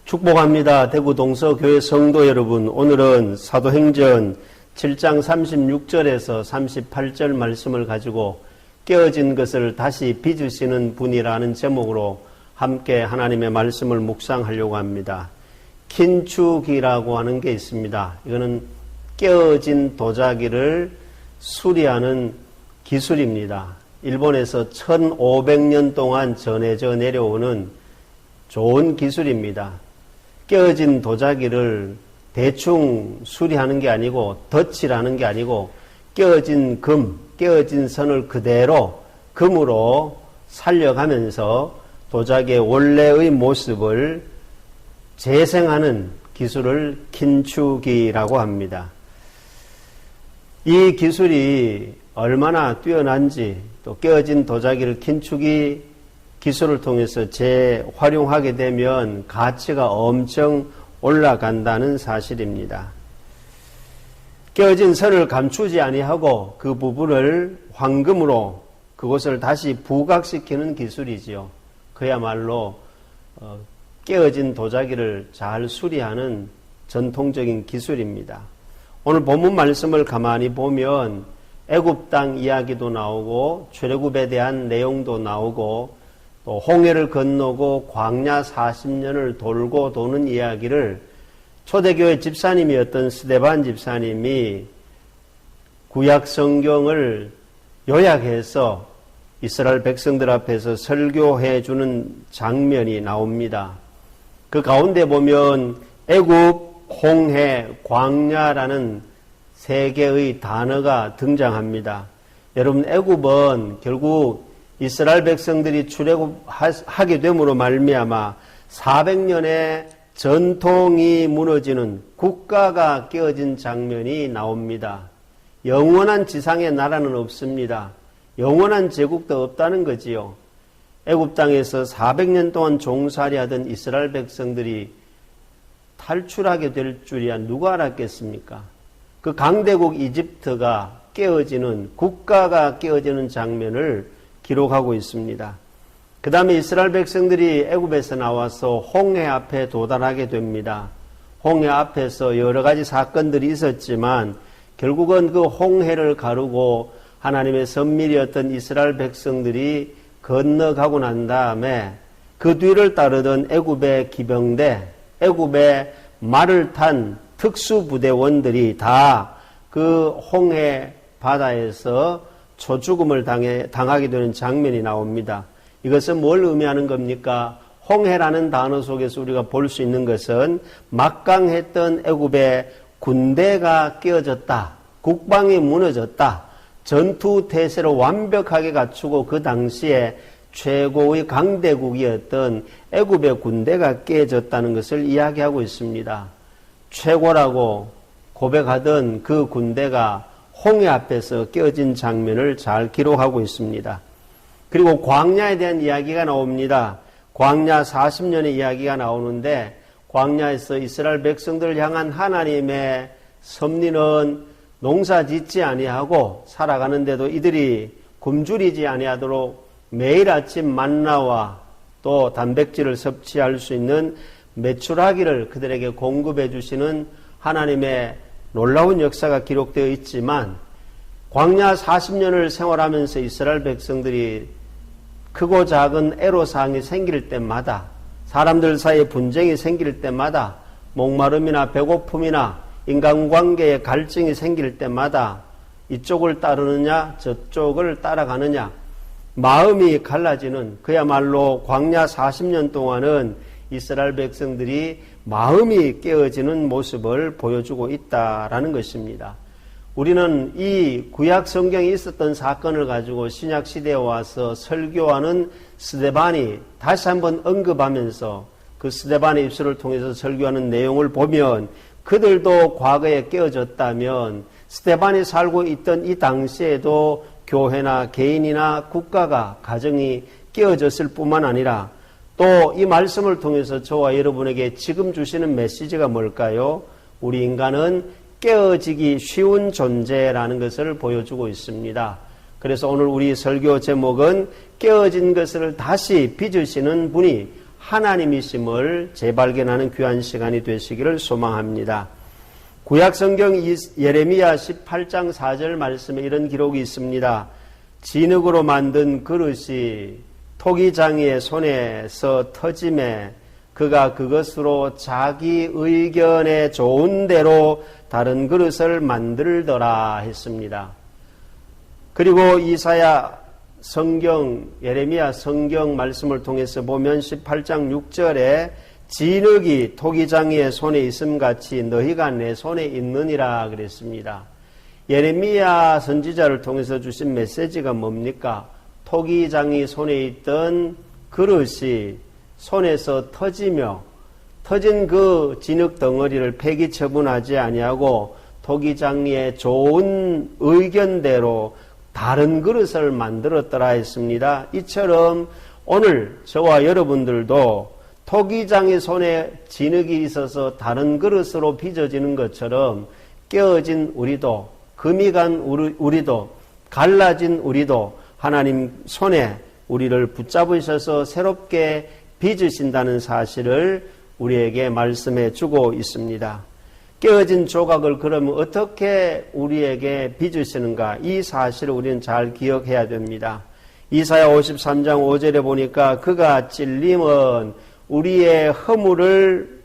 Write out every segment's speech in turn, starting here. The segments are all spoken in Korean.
축복합니다. 대구 동서교회 성도 여러분, 오늘은 사도행전 7장 36절에서 38절 말씀을 가지고 깨어진 것을 다시 빚으시는 분이라는 제목으로 함께 하나님의 말씀을 묵상하려고 합니다. 킨축이라고 하는 게 있습니다. 이거는 깨어진 도자기를 수리하는 기술입니다. 일본에서 1500년 동안 전해져 내려오는 좋은 기술입니다. 깨어진 도자기를 대충 수리하는 게 아니고 덧칠하는 게 아니고 깨어진 금, 깨어진 선을 그대로 금으로 살려가면서 도자기의 원래의 모습을 재생하는 기술을 킨축이라고 합니다. 이 기술이 얼마나 뛰어난지, 또 깨어진 도자기를 킨축이 기술을 통해서 재활용하게 되면 가치가 엄청 올라간다는 사실입니다. 깨어진 선을 감추지 아니하고 그 부분을 황금으로 그것을 다시 부각시키는 기술이지요. 그야말로 깨어진 도자기를 잘 수리하는 전통적인 기술입니다. 오늘 본문 말씀을 가만히 보면 애굽 땅 이야기도 나오고 출애굽에 대한 내용도 나오고 또 홍해를 건너고 광야 40년을 돌고 도는 이야기를 초대교회 집사님이었던 스데반 집사님이 구약 성경을 요약해서 이스라엘 백성들 앞에서 설교해 주는 장면이 나옵니다. 그 가운데 보면 애굽, 홍해, 광야라는 세 개의 단어가 등장합니다. 여러분, 애굽은 결국 이스라엘 백성들이 출애굽하게 됨으로 말미암아 400년의 전통이 무너지는 국가가 깨어진 장면이 나옵니다. 영원한 지상의 나라는 없습니다. 영원한 제국도 없다는 거지요. 애굽 땅에서 400년 동안 종살이하던 이스라엘 백성들이 탈출하게 될 줄이야 누가 알았겠습니까? 그 강대국 이집트가 깨어지는, 국가가 깨어지는 장면을 기록하고 있습니다. 그 다음에 이스라엘 백성들이 애굽에서 나와서 홍해 앞에 도달하게 됩니다. 홍해 앞에서 여러 가지 사건들이 있었지만 결국은 그 홍해를 가르고 하나님의 선밀이었던 이스라엘 백성들이 건너가고 난 다음에 그 뒤를 따르던 애굽의 기병대, 애굽의 말을 탄 특수부대원들이 다 그 홍해 바다에서 초죽음을 당하게 되는 장면이 나옵니다. 이것은 뭘 의미하는 겁니까? 홍해라는 단어 속에서 우리가 볼 수 있는 것은 막강했던 애굽의 군대가 깨어졌다. 국방이 무너졌다. 전투 태세를 완벽하게 갖추고 그 당시에 최고의 강대국이었던 애굽의 군대가 깨어졌다는 것을 이야기하고 있습니다. 최고라고 고백하던 그 군대가 홍해 앞에서 깨어진 장면을 잘 기록하고 있습니다. 그리고 광야에 대한 이야기가 나옵니다. 광야 40년의 이야기가 나오는데 광야에서 이스라엘 백성들을 향한 하나님의 섭리는 농사 짓지 아니하고 살아가는데도 이들이 굶주리지 아니하도록 매일 아침 만나와 또 단백질을 섭취할 수 있는 메추라기를 그들에게 공급해 주시는 하나님의 놀라운 역사가 기록되어 있지만 광야 40년을 생활하면서 이스라엘 백성들이 크고 작은 애로사항이 생길 때마다, 사람들 사이에 분쟁이 생길 때마다, 목마름이나 배고픔이나 인간관계의 갈증이 생길 때마다 이쪽을 따르느냐 저쪽을 따라가느냐 마음이 갈라지는, 그야말로 광야 40년 동안은 이스라엘 백성들이 마음이 깨어지는 모습을 보여주고 있다라는 것입니다. 우리는 이 구약 성경에 있었던 사건을 가지고 신약 시대에 와서 설교하는 스데반이 다시 한번 언급하면서 그 스데반의 입술을 통해서 설교하는 내용을 보면 그들도 과거에 깨어졌다면 스데반이 살고 있던 이 당시에도 교회나 개인이나 국가가, 가정이 깨어졌을 뿐만 아니라 또 이 말씀을 통해서 저와 여러분에게 지금 주시는 메시지가 뭘까요? 우리 인간은 깨어지기 쉬운 존재라는 것을 보여주고 있습니다. 그래서 오늘 우리 설교 제목은 깨어진 것을 다시 빚으시는 분이 하나님이심을 재발견하는 귀한 시간이 되시기를 소망합니다. 구약성경 예레미야 18장 4절 말씀에 이런 기록이 있습니다. 진흙으로 만든 그릇이 토기장이의 손에서 터짐에 그가 그것으로 자기 의견에 좋은 대로 다른 그릇을 만들더라 했습니다. 그리고 이사야 성경, 예레미야 성경 말씀을 통해서 보면 18장 6절에 진흙이 토기장이의 손에 있음같이 너희가 내 손에 있느니라 그랬습니다. 예레미야 선지자를 통해서 주신 메시지가 뭡니까? 토기장이 손에 있던 그릇이 손에서 터지며 터진 그 진흙 덩어리를 폐기 처분하지 아니하고 토기장이의 좋은 의견대로 다른 그릇을 만들었더라 했습니다. 이처럼 오늘 저와 여러분들도 토기장의 손에 진흙이 있어서 다른 그릇으로 빚어지는 것처럼 깨어진 우리도, 금이 간 우리도, 갈라진 우리도 하나님 손에 우리를 붙잡으셔서 새롭게 빚으신다는 사실을 우리에게 말씀해 주고 있습니다. 깨어진 조각을 그러면 어떻게 우리에게 빚으시는가? 이 사실을 우리는 잘 기억해야 됩니다. 이사야 53장 5절에 보니까 그가 찔림은 우리의 허물을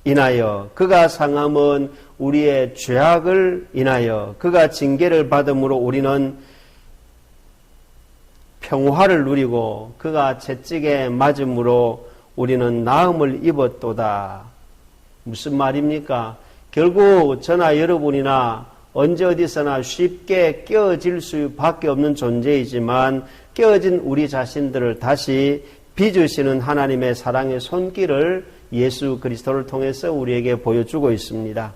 인하여, 그가 상함은 우리의 죄악을 인하여, 그가 징계를 받음으로 우리는 평화를 누리고 그가 채찍에 맞음으로 우리는 나음을 입었도다. 무슨 말입니까? 결국 저나 여러분이나 언제 어디서나 쉽게 깨어질 수밖에 없는 존재이지만 깨어진 우리 자신들을 다시 빚으시는 하나님의 사랑의 손길을 예수 그리스도를 통해서 우리에게 보여주고 있습니다.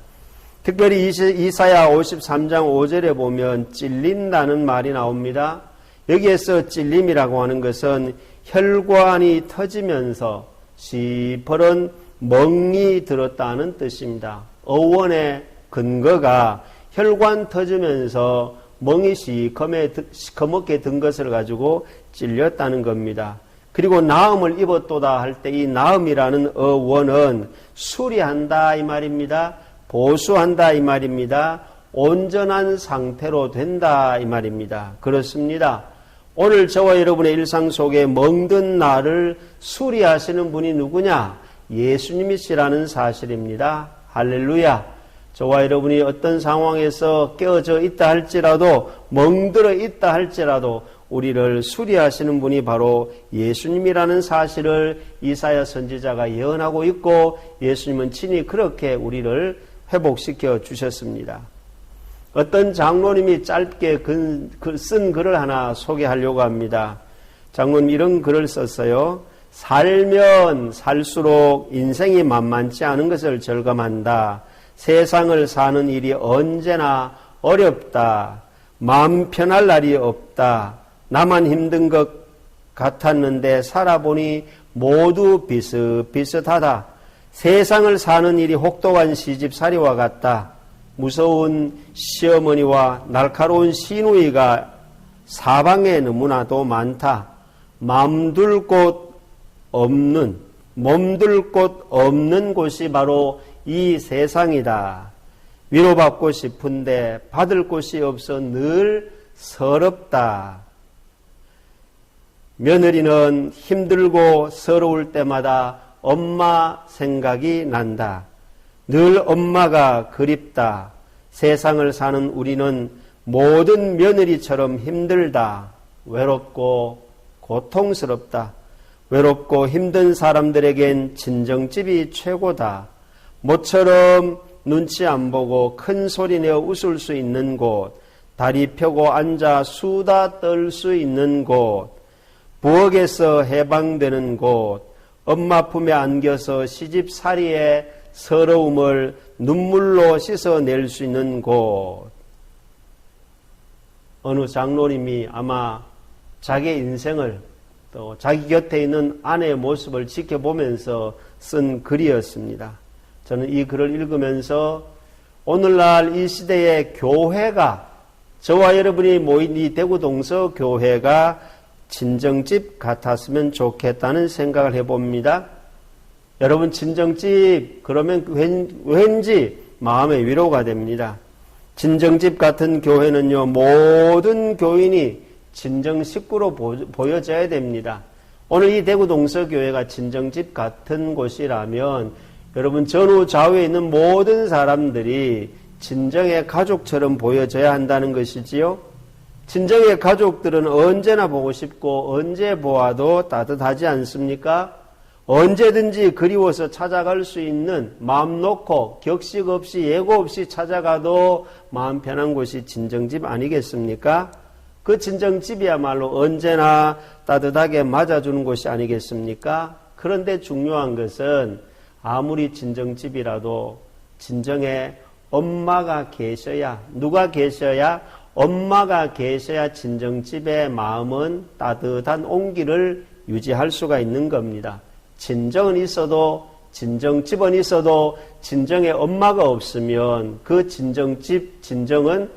특별히 이사야 53장 5절에 보면 찔린다는 말이 나옵니다. 여기에서 찔림이라고 하는 것은 혈관이 터지면서 시퍼런 멍이 들었다는 뜻입니다. 어원의 근거가 혈관 터지면서 멍이 시커멓게 든 것을 가지고 찔렸다는 겁니다. 그리고 나음을 입었도다 할 때 이 나음이라는 어원은 수리한다 이 말입니다. 보수한다 이 말입니다. 온전한 상태로 된다 이 말입니다. 그렇습니다. 오늘 저와 여러분의 일상 속에 멍든 나를 수리하시는 분이 누구냐? 예수님이시라는 사실입니다. 할렐루야. 저와 여러분이 어떤 상황에서 깨어져 있다 할지라도, 멍들어 있다 할지라도 우리를 수리하시는 분이 바로 예수님이라는 사실을 이사야 선지자가 예언하고 있고, 예수님은 친히 그렇게 우리를 회복시켜 주셨습니다. 어떤 장로님이 짧게 쓴 글을 하나 소개하려고 합니다. 장로님 이런 글을 썼어요. 살면 살수록 인생이 만만치 않은 것을 절감한다. 세상을 사는 일이 언제나 어렵다. 마음 편할 날이 없다. 나만 힘든 것 같았는데 살아보니 모두 비슷비슷하다. 세상을 사는 일이 혹독한 시집살이와 같다. 무서운 시어머니와 날카로운 시누이가 사방에 너무나도 많다. 몸둘 곳 없는 곳이 바로 이 세상이다. 위로받고 싶은데 받을 곳이 없어 늘 서럽다. 며느리는 힘들고 서러울 때마다 엄마 생각이 난다. 늘 엄마가 그립다. 세상을 사는 우리는 모든 며느리처럼 힘들다. 외롭고 고통스럽다. 외롭고 힘든 사람들에겐 친정집이 최고다. 모처럼 눈치 안 보고 큰 소리 내어 웃을 수 있는 곳, 다리 펴고 앉아 수다 떨 수 있는 곳, 부엌에서 해방되는 곳, 엄마 품에 안겨서 시집살이의 서러움을 눈물로 씻어낼 수 있는 곳. 어느 장로님이 아마 자기 인생을 또 자기 곁에 있는 아내의 모습을 지켜보면서 쓴 글이었습니다. 저는 이 글을 읽으면서 오늘날 이 시대의 교회가, 저와 여러분이 모인 이 대구 동서 교회가 친정집 같았으면 좋겠다는 생각을 해봅니다. 여러분, 친정집 그러면 왠지 마음의 위로가 됩니다. 친정집 같은 교회는요, 모든 교인이 친정 식구로 보여져야 됩니다. 오늘 이 대구 동서교회가 친정집 같은 곳이라면 여러분, 전후 좌우에 있는 모든 사람들이 친정의 가족처럼 보여져야 한다는 것이지요. 친정의 가족들은 언제나 보고 싶고 언제 보아도 따뜻하지 않습니까? 언제든지 그리워서 찾아갈 수 있는, 마음 놓고 격식 없이 예고 없이 찾아가도 마음 편한 곳이 친정집 아니겠습니까? 그 친정집이야말로 언제나 따뜻하게 맞아주는 곳이 아니겠습니까? 그런데 중요한 것은 아무리 친정집이라도 친정에 엄마가 계셔야, 누가 계셔야? 엄마가 계셔야 친정집의 마음은 따뜻한 온기를 유지할 수가 있는 겁니다. 친정은 있어도, 친정집은 있어도 친정에 엄마가 없으면 그 친정집, 친정은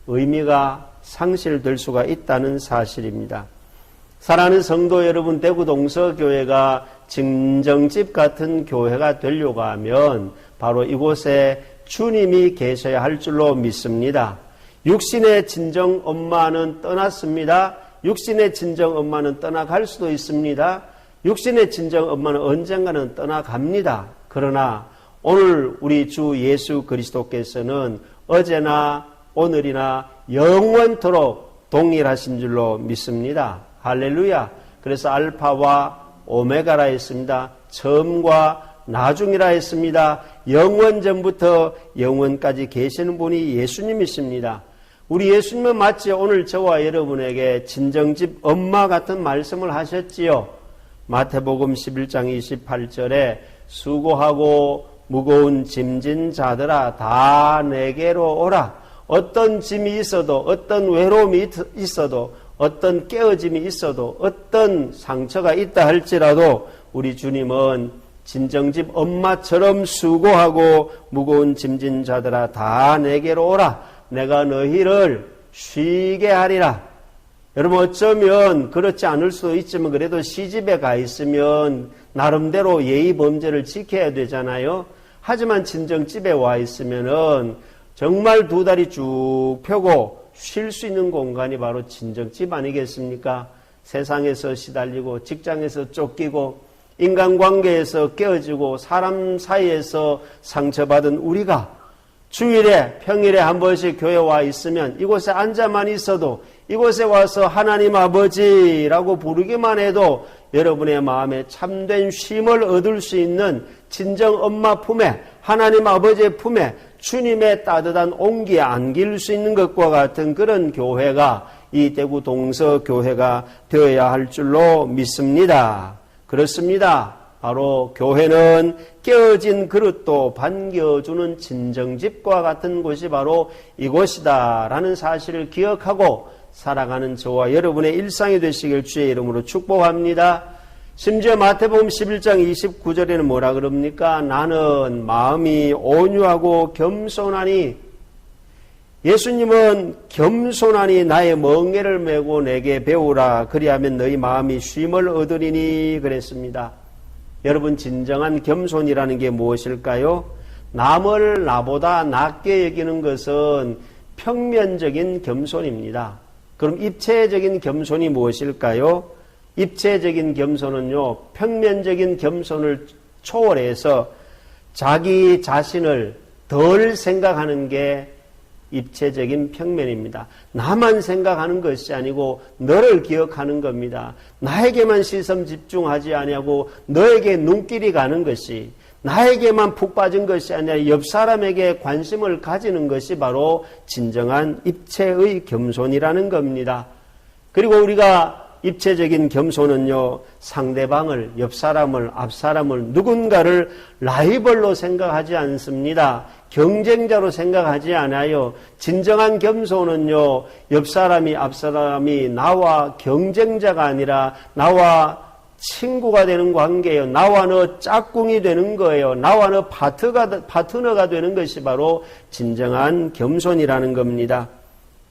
의미가 상실될 수가 있다는 사실입니다. 사랑하는 성도 여러분, 대구 동서교회가 친정집 같은 교회가 되려고 하면 바로 이곳에 주님이 계셔야 할 줄로 믿습니다. 육신의 친정 엄마는 떠났습니다. 육신의 친정 엄마는 떠나갈 수도 있습니다. 육신의 친정 엄마는 언젠가는 떠나갑니다. 그러나 오늘 우리 주 예수 그리스도께서는 어제나 오늘이나 영원토록 동일하신 줄로 믿습니다. 할렐루야. 그래서 알파와 오메가라 했습니다. 처음과 나중이라 했습니다. 영원 전부터 영원까지 계시는 분이 예수님이십니다. 우리 예수님은 마치 오늘 저와 여러분에게 친정집 엄마 같은 말씀을 하셨지요. 마태복음 11장 28절에 수고하고 무거운 짐진 자들아 다 내게로 오라. 어떤 짐이 있어도, 어떤 외로움이 있어도, 어떤 깨어짐이 있어도, 어떤 상처가 있다 할지라도 우리 주님은 친정집 엄마처럼 수고하고 무거운 짐진 자들아 다 내게로 오라. 내가 너희를 쉬게 하리라. 여러분, 어쩌면 그렇지 않을 수도 있지만 그래도 시집에 가 있으면 나름대로 예의 범죄를 지켜야 되잖아요. 하지만 친정집에 와 있으면은 정말 두 다리 쭉 펴고 쉴 수 있는 공간이 바로 친정집 아니겠습니까? 세상에서 시달리고 직장에서 쫓기고 인간관계에서 깨어지고 사람 사이에서 상처받은 우리가 주일에 평일에 한 번씩 교회 와 있으면 이곳에 앉아만 있어도 이곳에 와서 하나님 아버지라고 부르기만 해도 여러분의 마음에 참된 쉼을 얻을 수 있는 친정 엄마 품에, 하나님 아버지의 품에 주님의 따뜻한 온기에 안길 수 있는 것과 같은 그런 교회가 이 대구 동서교회가 되어야 할 줄로 믿습니다. 그렇습니다. 바로 교회는 깨어진 그릇도 반겨주는 친정집과 같은 곳이 바로 이곳이다라는 사실을 기억하고 살아가는 저와 여러분의 일상이 되시길 주의 이름으로 축복합니다. 심지어 마태복음 11장 29절에는 뭐라 그럽니까? 나는 마음이 온유하고 겸손하니, 예수님은 겸손하니 나의 멍에를 메고 내게 배우라. 그리하면 너희 마음이 쉼을 얻으리니 그랬습니다. 여러분, 진정한 겸손이라는 게 무엇일까요? 남을 나보다 낮게 여기는 것은 평면적인 겸손입니다. 그럼 입체적인 겸손이 무엇일까요? 입체적인 겸손은요, 평면적인 겸손을 초월해서 자기 자신을 덜 생각하는 게 입체적인 평면입니다. 나만 생각하는 것이 아니고 너를 기억하는 겁니다. 나에게만 시선 집중하지 아니하고 너에게 눈길이 가는 것이, 나에게만 푹 빠진 것이 아니라 옆 사람에게 관심을 가지는 것이 바로 진정한 입체의 겸손이라는 겁니다. 그리고 우리가 입체적인 겸손은요, 상대방을, 옆 사람을, 앞 사람을, 누군가를 라이벌로 생각하지 않습니다. 경쟁자로 생각하지 않아요. 진정한 겸손은요, 옆 사람이, 앞 사람이 나와 경쟁자가 아니라 나와 친구가 되는 관계예요. 나와 너 짝꿍이 되는 거예요. 나와 너 파트너가 되는 것이 바로 진정한 겸손이라는 겁니다.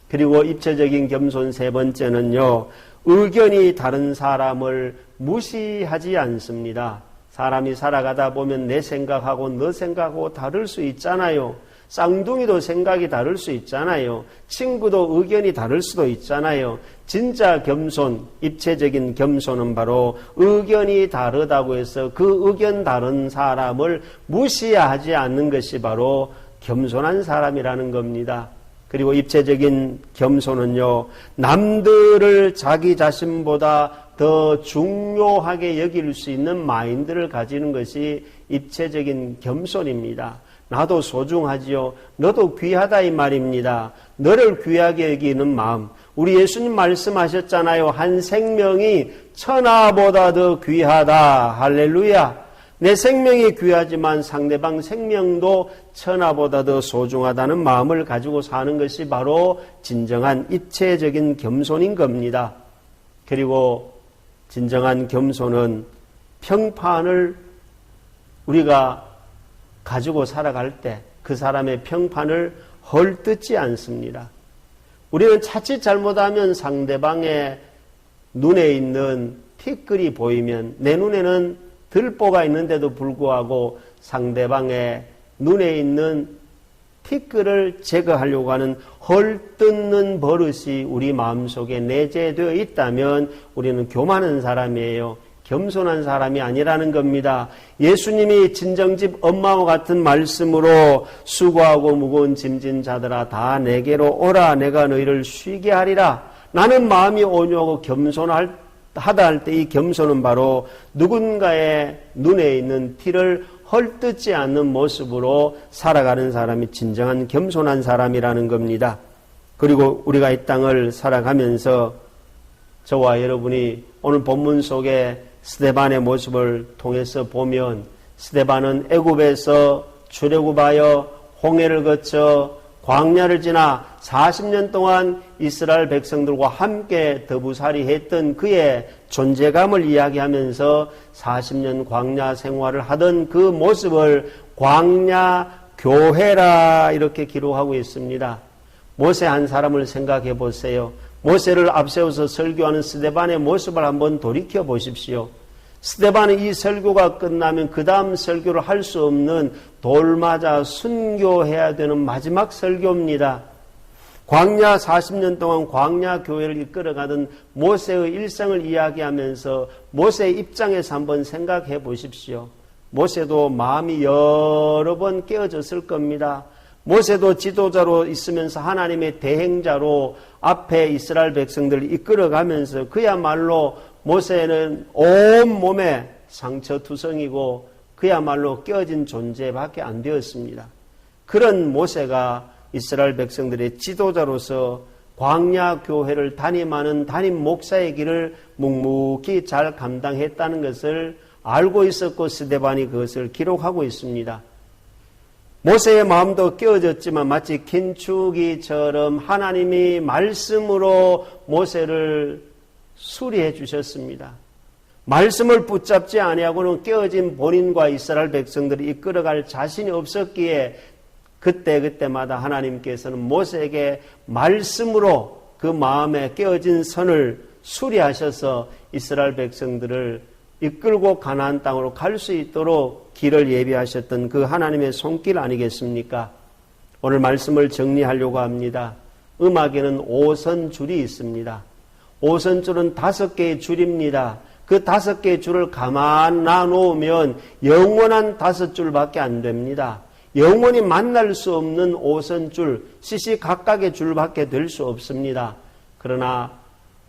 그리고 입체적인 겸손 세 번째는요, 의견이 다른 사람을 무시하지 않습니다. 사람이 살아가다 보면 내 생각하고 너 생각하고 다를 수 있잖아요. 쌍둥이도 생각이 다를 수 있잖아요. 친구도 의견이 다를 수도 있잖아요. 진짜 겸손, 입체적인 겸손은 바로 의견이 다르다고 해서 그 의견 다른 사람을 무시하지 않는 것이 바로 겸손한 사람이라는 겁니다. 그리고 입체적인 겸손은요, 남들을 자기 자신보다 더 중요하게 여길 수 있는 마인드를 가지는 것이 입체적인 겸손입니다. 나도 소중하지요. 너도 귀하다 이 말입니다. 너를 귀하게 여기는 마음. 우리 예수님 말씀하셨잖아요. 한 생명이 천하보다 더 귀하다. 할렐루야. 내 생명이 귀하지만 상대방 생명도 천하보다 더 소중하다는 마음을 가지고 사는 것이 바로 진정한 입체적인 겸손인 겁니다. 그리고 진정한 겸손은 평판을 우리가 가지고 살아갈 때 그 사람의 평판을 헐뜯지 않습니다. 우리는 자칫 잘못하면 상대방의 눈에 있는 티끌이 보이면 내 눈에는 들보가 있는데도 불구하고 상대방의 눈에 있는 티끌을 제거하려고 하는 헐뜯는 버릇이 우리 마음속에 내재되어 있다면 우리는 교만한 사람이에요. 겸손한 사람이 아니라는 겁니다. 예수님이 친정집 엄마와 같은 말씀으로 수고하고 무거운 짐진 자들아 다 내게로 오라 내가 너희를 쉬게 하리라. 나는 마음이 온유하고 겸손하다 할 때 이 겸손은 바로 누군가의 눈에 있는 티를 헐뜯지 않는 모습으로 살아가는 사람이 진정한 겸손한 사람이라는 겁니다. 그리고 우리가 이 땅을 살아가면서 저와 여러분이 오늘 본문 속에 스데반의 모습을 통해서 보면 스데반은 애굽에서 출애굽하여 홍해를 거쳐 광야를 지나 40년 동안 이스라엘 백성들과 함께 더부살이 했던 그의 존재감을 이야기하면서 40년 광야 생활을 하던 그 모습을 광야 교회라 이렇게 기록하고 있습니다. 모세 한 사람을 생각해 보세요. 모세를 앞세워서 설교하는 스데반의 모습을 한번 돌이켜 보십시오. 스데반은 이 설교가 끝나면 그 다음 설교를 할 수 없는 돌맞아 순교해야 되는 마지막 설교입니다. 광야 40년 동안 광야 교회를 이끌어가던 모세의 일생을 이야기하면서 모세의 입장에서 한번 생각해 보십시오. 모세도 마음이 여러 번 깨어졌을 겁니다. 모세도 지도자로 있으면서 하나님의 대행자로 앞에 이스라엘 백성들을 이끌어가면서 그야말로 모세는 온몸에 상처투성이고 그야말로 깨어진 존재밖에 안 되었습니다. 그런 모세가 이스라엘 백성들의 지도자로서 광야 교회를 담임하는 담임 목사의 길을 묵묵히 잘 감당했다는 것을 알고 있었고 스데반이 그것을 기록하고 있습니다. 모세의 마음도 깨어졌지만 마치 긴축이처럼 하나님이 말씀으로 모세를 수리해 주셨습니다. 말씀을 붙잡지 아니하고는 깨어진 본인과 이스라엘 백성들을 이끌어갈 자신이 없었기에 그때마다 하나님께서는 모세에게 말씀으로 그 마음에 깨어진 선을 수리하셔서 이스라엘 백성들을 이끌고 가나안 땅으로 갈 수 있도록 길을 예비하셨던 그 하나님의 손길 아니겠습니까? 오늘 말씀을 정리하려고 합니다. 음악에는 5선줄이 있습니다. 5선줄은 5개의 줄입니다. 그 5개의 줄을 가만 놔놓으면 영원한 5줄밖에 안 됩니다. 영원히 만날 수 없는 5선줄, 시시각각의 줄밖에 될 수 없습니다. 그러나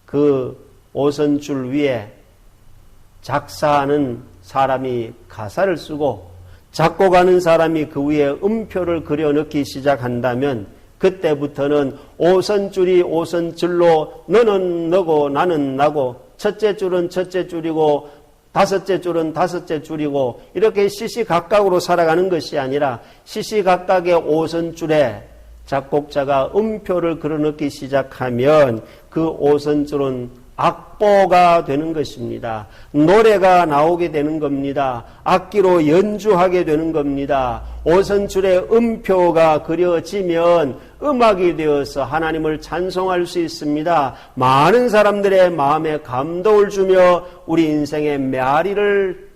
그 5선줄 위에 작사하는 사람이 가사를 쓰고 작곡하는 사람이 그 위에 음표를 그려넣기 시작한다면 그때부터는 5선줄이 5선줄로 너는 너고 나는 나고 첫째 줄은 첫째 줄이고 다섯째 줄은 다섯째 줄이고 이렇게 시시각각으로 살아가는 것이 아니라 시시각각의 5선줄에 작곡자가 음표를 그려넣기 시작하면 그 5선줄은 악보가 되는 것입니다. 노래가 나오게 되는 겁니다. 악기로 연주하게 되는 겁니다. 5선줄에 음표가 그려지면 음악이 되어서 하나님을 찬송할 수 있습니다. 많은 사람들의 마음에 감동을 주며 우리 인생의 메아리를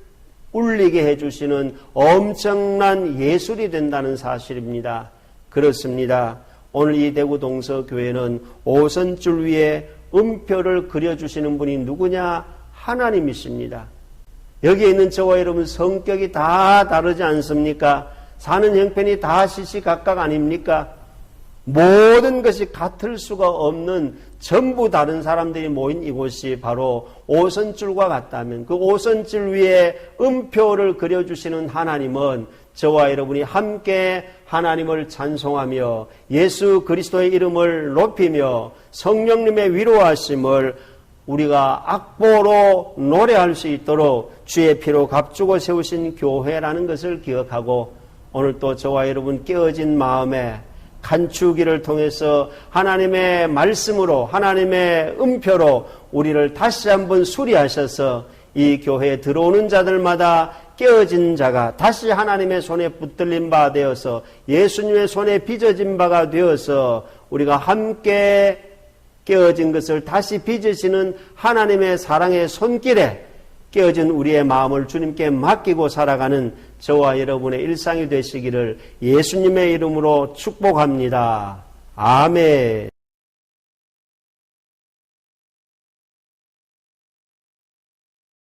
울리게 해주시는 엄청난 예술이 된다는 사실입니다. 그렇습니다. 오늘 이 대구 동서교회는 오선줄 위에 음표를 그려주시는 분이 누구냐? 하나님이십니다. 여기에 있는 저와 여러분 성격이 다 다르지 않습니까? 사는 형편이 다 시시각각 아닙니까? 모든 것이 같을 수가 없는 전부 다른 사람들이 모인 이곳이 바로 오선줄과 같다면 그 오선줄 위에 음표를 그려주시는 하나님은 저와 여러분이 함께 하나님을 찬송하며 예수 그리스도의 이름을 높이며 성령님의 위로하심을 우리가 악보로 노래할 수 있도록 주의 피로 값주고 세우신 교회라는 것을 기억하고 오늘 또 저와 여러분 깨어진 마음에 간추기를 통해서 하나님의 말씀으로 하나님의 음표로 우리를 다시 한번 수리하셔서 이 교회에 들어오는 자들마다 깨어진 자가 다시 하나님의 손에 붙들린 바 되어서 예수님의 손에 빚어진 바가 되어서 우리가 함께 깨어진 것을 다시 빚으시는 하나님의 사랑의 손길에 깨어진 우리의 마음을 주님께 맡기고 살아가는 저와 여러분의 일상이 되시기를 예수님의 이름으로 축복합니다. 아멘.